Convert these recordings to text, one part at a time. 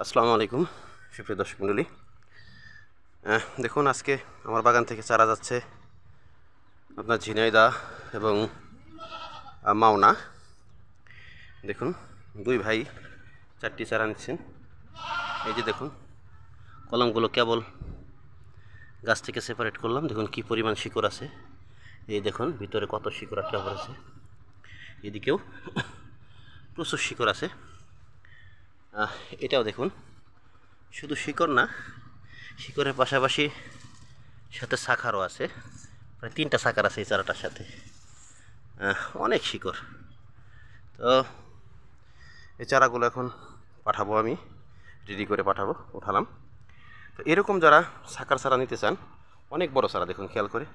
আসসালামু আলাইকুম সুপ্রিয় দর্শক মণ্ডলী। দেখুন আজকে আমার বাগান থেকে চারা যাচ্ছে আপনার ঝিনাইদহ এবং মাওনা। দেখুন দুই ভাই 4টি চারা নিচ্ছেন। এই যে দেখুন কলমগুলো কেবল গাছ থেকে সেপারেট করলাম। দেখুন কি পরিমাণ শিকড় আছে, এই দেখুন ভিতরে কত শিকড় আটকা পড়েছে। এদিকেও প্রচুর শিকড় আছে। এটাও দেখুন শুধু শিকড় না, শিকড়ের পাশাপাশি সাথে শাখারও আছে, প্রায় 3টা শাখার আছে এই চারাটার সাথে। অনেক শিকড়। তো এই চারাগুলো এখন পাঠাবো, আমি রেডি করে পাঠাবো, উঠালাম। তো এরকম যারা শাখার চারা নিতে চান, অনেক বড় চারা দেখুন খেয়াল করে,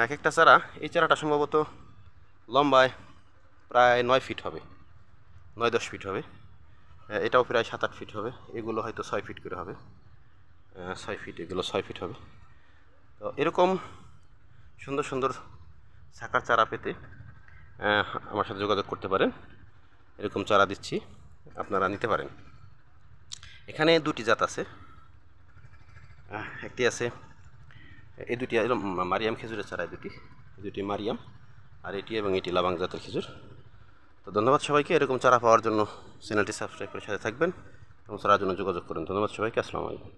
এক একটা চারা, এই চারাটা সম্ভবত লম্বায় প্রায় 9 ফিট হবে, 9-10 ফিট হবে। এটাও প্রায় 7-8 ফিট হবে, এগুলো হয়তো 6 ফিট করে হবে, 6 ফিট, এগুলো 6 ফিট হবে। তো এরকম সুন্দর সুন্দর শাখার চারা পেতে আমার সাথে যোগাযোগ করতে পারেন। এরকম চারা দিচ্ছি, আপনারা নিতে পারেন। এখানে 2টি জাত আছে, একটি আছে, এই দুটি মারিয়াম খেজুরের চারা, দুটি মারিয়াম, আর এটি এবং এটি লাবাং জাতের খেজুর। তো ধন্যবাদ সবাইকে। এরকম চারা পাওয়ার জন্য চ্যানেলটি সাবস্ক্রাইব করে সাথে থাকবেন এবং চারার জন্য যোগাযোগ করুন। ধন্যবাদ সবাইকে। আসসালামু আলাইকুম।